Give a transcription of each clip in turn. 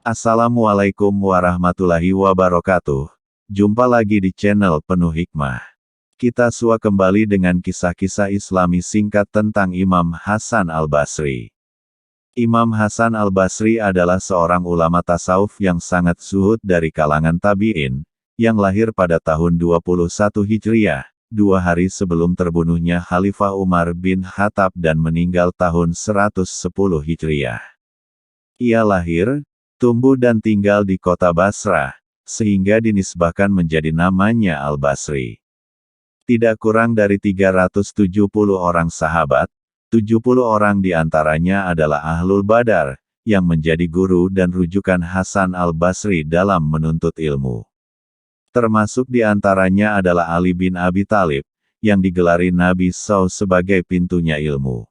Assalamualaikum warahmatullahi wabarakatuh. Jumpa lagi di channel Penuh Hikmah. Kita sua kembali dengan kisah-kisah Islami singkat tentang Imam Hasan Al-Basri. Imam Hasan Al-Basri adalah seorang ulama tasawuf yang sangat zuhud dari kalangan tabi'in, yang lahir pada tahun 21 Hijriah, 2 hari sebelum terbunuhnya Khalifah Umar bin Khattab dan meninggal tahun 110 Hijriah. Ia lahir, tumbuh dan tinggal di kota Basrah, sehingga dinisbahkan menjadi namanya Al-Basri. Tidak kurang dari 370 orang sahabat, 70 orang diantaranya adalah Ahlul Badar, yang menjadi guru dan rujukan Hasan Al-Basri dalam menuntut ilmu. Termasuk diantaranya adalah Ali bin Abi Thalib, yang digelari Nabi SAW sebagai pintunya ilmu.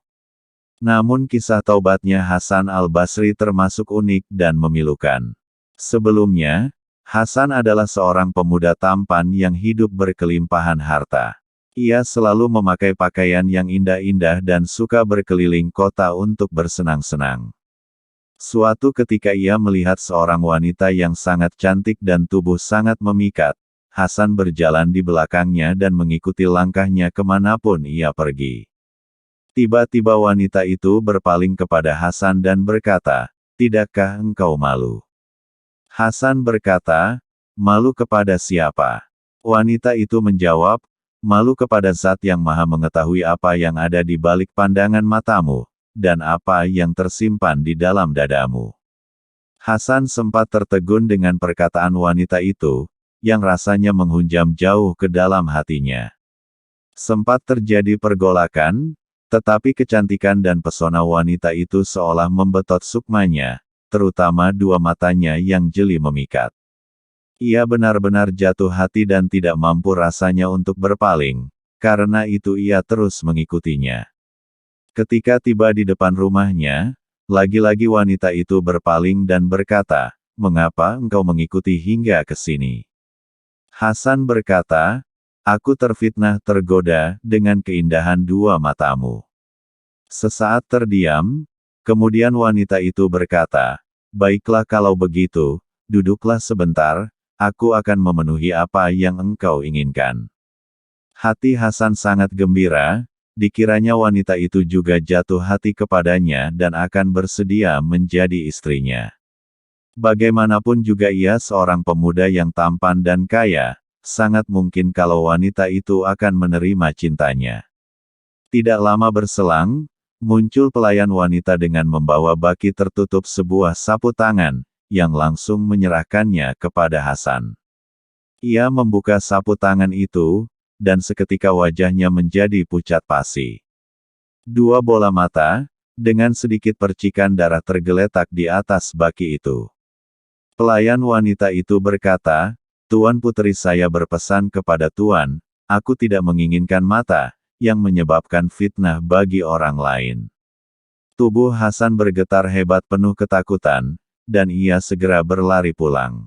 Namun kisah taubatnya Hasan Al-Basri termasuk unik dan memilukan. Sebelumnya, Hasan adalah seorang pemuda tampan yang hidup berkelimpahan harta. Ia selalu memakai pakaian yang indah-indah dan suka berkeliling kota untuk bersenang-senang. Suatu ketika ia melihat seorang wanita yang sangat cantik dan tubuh sangat memikat. Hasan berjalan di belakangnya dan mengikuti langkahnya kemanapun ia pergi. Tiba-tiba wanita itu berpaling kepada Hasan dan berkata, "Tidakkah engkau malu?" Hasan berkata, "Malu kepada siapa?" Wanita itu menjawab, "Malu kepada Zat yang Maha Mengetahui apa yang ada di balik pandangan matamu, dan apa yang tersimpan di dalam dadamu." Hasan sempat tertegun dengan perkataan wanita itu, yang rasanya menghunjam jauh ke dalam hatinya. Sempat terjadi pergolakan, tetapi kecantikan dan pesona wanita itu seolah membetot sukmanya, terutama dua matanya yang jeli memikat. Ia benar-benar jatuh hati dan tidak mampu rasanya untuk berpaling, karena itu ia terus mengikutinya. Ketika tiba di depan rumahnya, lagi-lagi wanita itu berpaling dan berkata, "Mengapa engkau mengikuti hingga ke sini?" Hasan berkata, "Aku terfitnah tergoda dengan keindahan dua matamu." Sesaat terdiam, kemudian wanita itu berkata, "Baiklah kalau begitu, duduklah sebentar, aku akan memenuhi apa yang engkau inginkan." Hati Hasan sangat gembira, dikiranya wanita itu juga jatuh hati kepadanya dan akan bersedia menjadi istrinya. Bagaimanapun juga ia seorang pemuda yang tampan dan kaya, sangat mungkin kalau wanita itu akan menerima cintanya. Tidak lama berselang, muncul pelayan wanita dengan membawa baki tertutup sebuah sapu tangan, yang langsung menyerahkannya kepada Hasan. Ia membuka sapu tangan itu, dan seketika wajahnya menjadi pucat pasi. Dua bola mata, dengan sedikit percikan darah tergeletak di atas baki itu. Pelayan wanita itu berkata, "Tuan putri saya berpesan kepada Tuan, aku tidak menginginkan mata, yang menyebabkan fitnah bagi orang lain." Tubuh Hasan bergetar hebat penuh ketakutan, dan ia segera berlari pulang.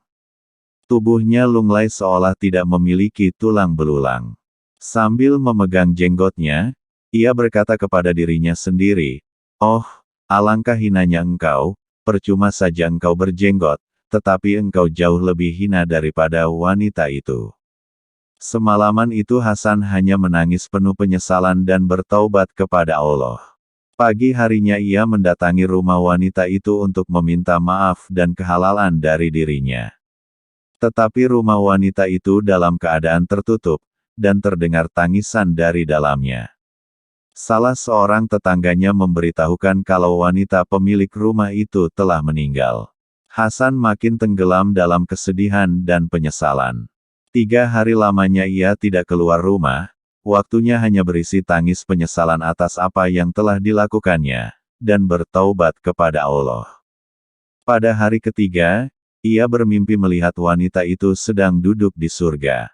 Tubuhnya lunglai seolah tidak memiliki tulang belulang. Sambil memegang jenggotnya, ia berkata kepada dirinya sendiri, "Oh, alangkah hinanya engkau, percuma saja engkau berjenggot, tetapi engkau jauh lebih hina daripada wanita itu." Semalaman itu Hasan hanya menangis penuh penyesalan dan bertaubat kepada Allah. Pagi harinya ia mendatangi rumah wanita itu untuk meminta maaf dan kehalalan dari dirinya. Tetapi rumah wanita itu dalam keadaan tertutup, dan terdengar tangisan dari dalamnya. Salah seorang tetangganya memberitahukan kalau wanita pemilik rumah itu telah meninggal. Hasan makin tenggelam dalam kesedihan dan penyesalan. 3 hari lamanya ia tidak keluar rumah, waktunya hanya berisi tangis penyesalan atas apa yang telah dilakukannya, dan bertaubat kepada Allah. Pada hari ketiga, ia bermimpi melihat wanita itu sedang duduk di surga.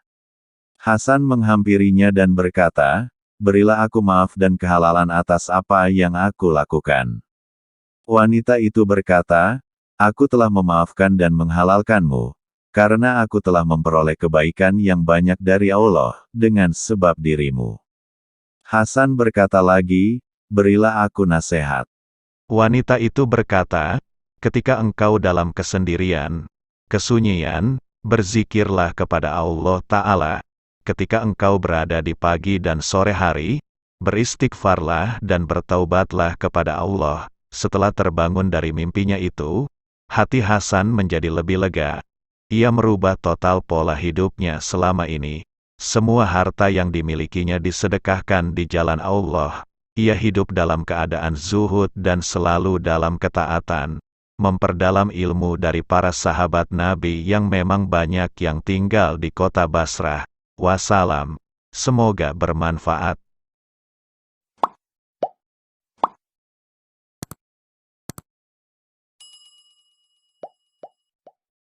Hasan menghampirinya dan berkata, "Berilah aku maaf dan kehalalan atas apa yang aku lakukan." Wanita itu berkata, "Aku telah memaafkan dan menghalalkanmu, karena aku telah memperoleh kebaikan yang banyak dari Allah, dengan sebab dirimu." Hasan berkata lagi, "Berilah aku nasihat." Wanita itu berkata, Ketika engkau dalam kesendirian, kesunyian, berzikirlah kepada Allah Ta'ala. Ketika engkau berada di pagi dan sore hari, beristighfarlah dan bertaubatlah kepada Allah. Setelah terbangun dari mimpinya itu, hati Hasan menjadi lebih lega. Ia merubah total pola hidupnya selama ini. Semua harta yang dimilikinya disedekahkan di jalan Allah. Ia hidup dalam keadaan zuhud dan selalu dalam ketaatan. Memperdalam ilmu dari para sahabat Nabi yang memang banyak yang tinggal di kota Basrah. Wassalam. Semoga bermanfaat.